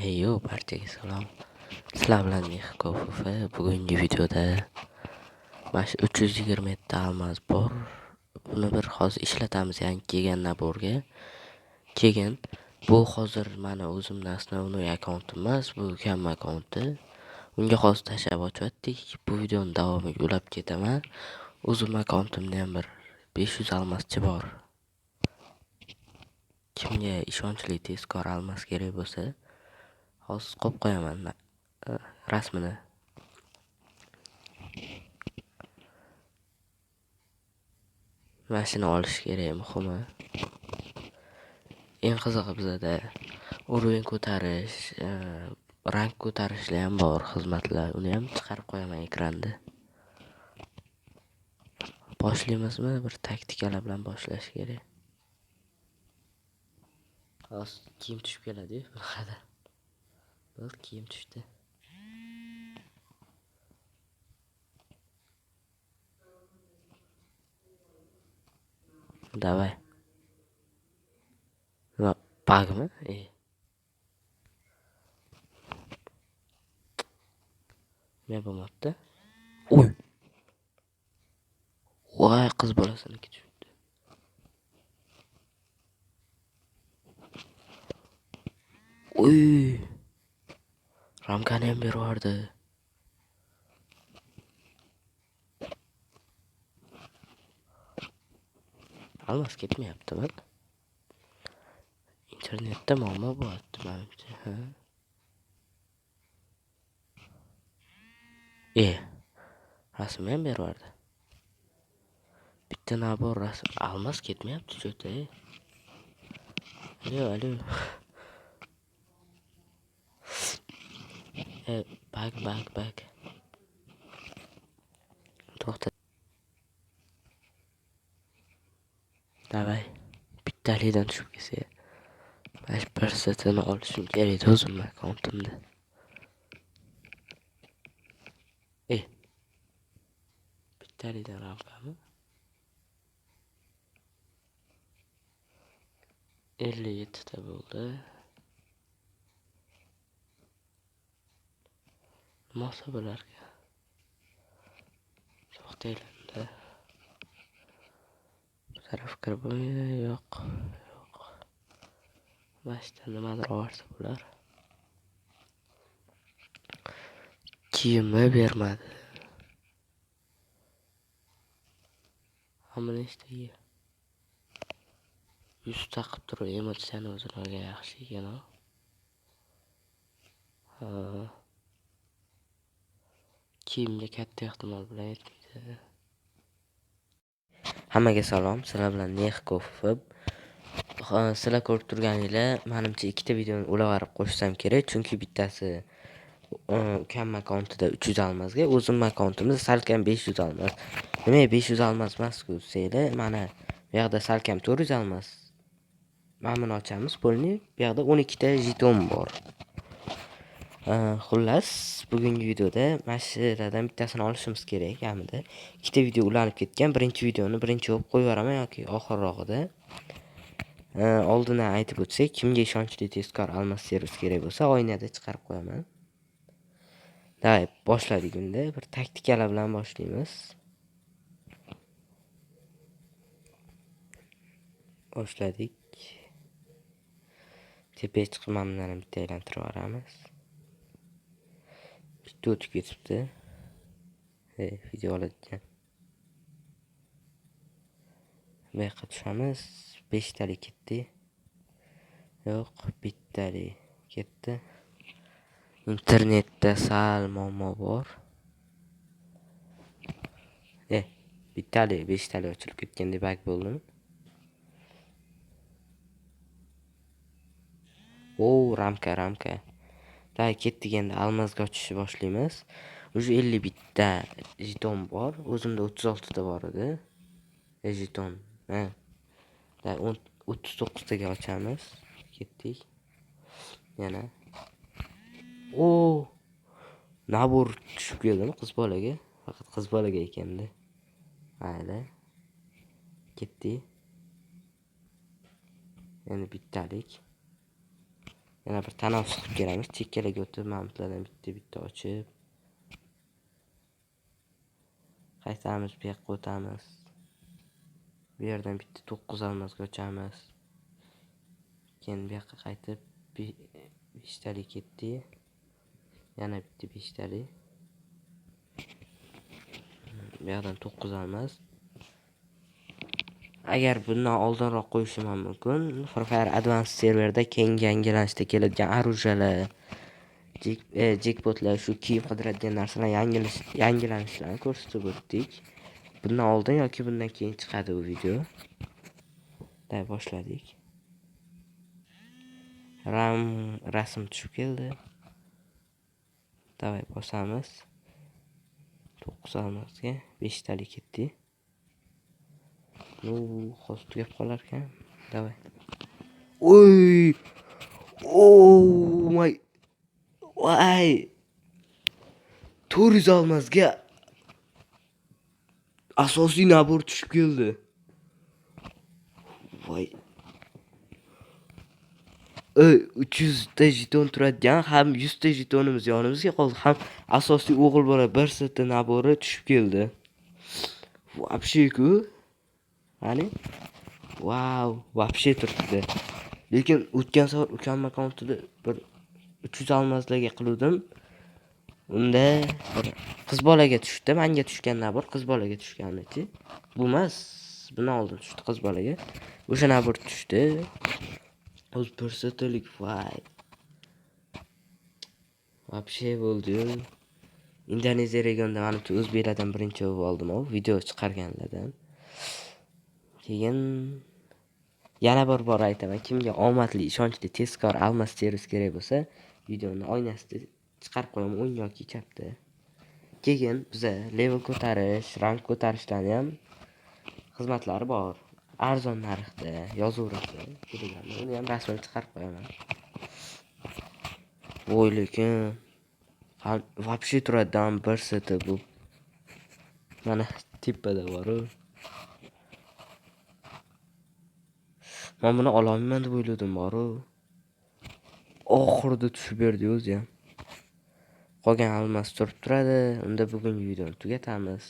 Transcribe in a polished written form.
Heyo, barchaga salom. Sizlar bilan Mexikofufa. Bugungi videoda mana shu 320 ta almaz bor. Buni bir hozir ishlatamiz, ya'ni kelgan naborga. Keyin bu hozir mana o'zimning основной akkauntim emas, bu ukam akkaunti. Unga hozir tashlab ochyaptik. Bu videoning davomiga ulab ketaman. O'zim akkauntimda ham bir 500 almaschi bor. Kimga ishonchli tezkor almas kerak bo'lsa, hozir qo'yib qo'yaman rasmini. Mashina olish kerak, muhimi. Eng qizig'i bizda uровень ko'tarish, rank ko'tarishlar ham bor, xizmatlar. Uni ham chiqarib qo'yaman ekranda. Boshlaymizmi? Bir taktikalar bilan boshlash kerak. Hozir kiyim tushib keladi-yu, bunaqada. Bir kiyim tushdi. Davay. Nima, bugmi? Nima bo'lmoqda? Uy. Voy, qiz bolasiniki tushibdi. Uy. Ramkani ham berib yubordi. Almas ketmayaptimi? Internetda muammo bo'lyapti menimcha. Rasm ham berib yubordi. Bitta nabor rasm almas ketmayapti cho'ta. Alo. Bak. To'xta. Davay. Bittalidan tushib kelsa. Mana bir setini olishim kerak o'zim akkauntimda. Bittalidan ramkami? 57 ta bo'ldi. Nima hisoblarga? To'xtaylar-da. Bu taraf kirib yo'q. Mashta nimadir olsa bo'lar. Kiyimni bermadi. Hamma nechtaga? 100 taqib turib emotsiyani o'zini yaxshi ekan-a. Kiyimga katta ehtimol bilan yetmaydi. Hammaga salom, sizlar bilan Mexikofufa. Sizlar ko'rib turganinglar, menimcha ikkita videoni ularga qo'shsam kerak, chunki bittasi ukam akkauntida 300 almasga, o'zim akkauntimda salkam 500 almas. Nima 500 almas emas-ku desanglar, mana bu yerda salkam 400 almas. Mana buni ochamiz, bo'lni. Bu yerda 12 ta jeton bor. Xullas, bugungi videoda mashinalardan bittasini olishimiz kerak, kamida. Ikkita video ulanib ketgan. Birinchi videoni birinchi bo'lib qo'yib yuboraman yoki oxirrog'ida. Oldindan aytib o'tsak, kimga ishonchli tezkor almas servis kerak bo'lsa, oynada chiqarib qo'yaman. Davay, boshladik unda. Bir taktikalar bilan boshlaymiz. Boshladik. Tepaga chiqib mamlarni bitta aylantirib olamiz. Bitta o'tib ketibdi. Video oladigan. Bu yoqqa tushamiz. 5 talik ketdi. Yo'q, bittalik ketdi. Internetda sal muammo bor. Bittalik 5 talik ochilib ketganda bug bo'ldimi? Ramka. Davay, ketdik, endi almasga ochishni boshlaymiz. Уже 50 bitta jeton bor. O'zimda 36 ta bor edi. Jeton. Da 39 taga ochamiz. Ketdik. Yana. Nabor tushib keldimi qiz bolaga? Faqat qiz bolaga ekanda. Mayli. Ketdi. Endi bittalik. Yana bir tanaffus qilib kelamiz. Chekkalaga o'tib, ma'lumotlardan bitta ochib qaytamiz, bu yoqqa o'tamiz. Bu yerdan bitta 9 almosga o'chamiz. Keyin bu yoqqa qaytib 5 talik ketdi. Yana bitta 5 talik. Bu yerdan 9 almos. Agar bundan oldinroq qo'yishim ham mumkin. Free Fire Advanced serverda keyingi yangilanishda keladigan orujalar, jackpotlar, shu kiyib qidiradigan narsalar yangilanishlarni ko'rsatib o'tdik. Bundan oldin yoki bundan keyin chiqadi bu video. Day boshladik. Rasm tushib keldi. Davay bosamiz. 9 almosga 5 talik ketdi. Hozir tugab qolar ekan. Davay. Oy! Oh my. Vay. 400 almosga asosiy nabor tushib keldi. Voy. 300 ta jeton turadigan, ham 100 ta jetonimiz yonimizga qoldi, ham asosiy o'g'il bola 1 seta nabori tushib keldi. Вообще-ku. Qani? Wow, вообще turibdi. Lekin o'tgan safar ukam akkauntida bir 300 almoslarga qildim. Unda bir qiz bolaga tushdi, menga tushgan nabor qiz bolaga tushganichi. Bu emas, bundan oldin tushdi qiz bolaga. O'sha nabor tushdi. O'z persotalik vay. Вообще bo'ldi. Indoneziya regionida menimcha o'zbeklardan birinchi bo'ldim, video chiqarganlardan. Keyin yana bir bor aytaman, kimga omadli, ishonchli, tezkor almos servis kerak bo'lsa, videoni oynasida chiqarib qo'yaman, o'ng yoki chapda. Keyin biza level ko'tarish, rank ko'tarishdan ham xizmatlari bor. Arzon narxda yozaveradi. Uni ham rasmini chiqarib qo'yaman. Voy, lekin вообще turadigan bir seti bu. Mana tepada bor-ku. Men buni ololmayman deb o'yladim bor-ku. Oxirida tushib berdi o'zi ham. Qolgan almos turib turadi. Unda bugungi videoni tugatamiz.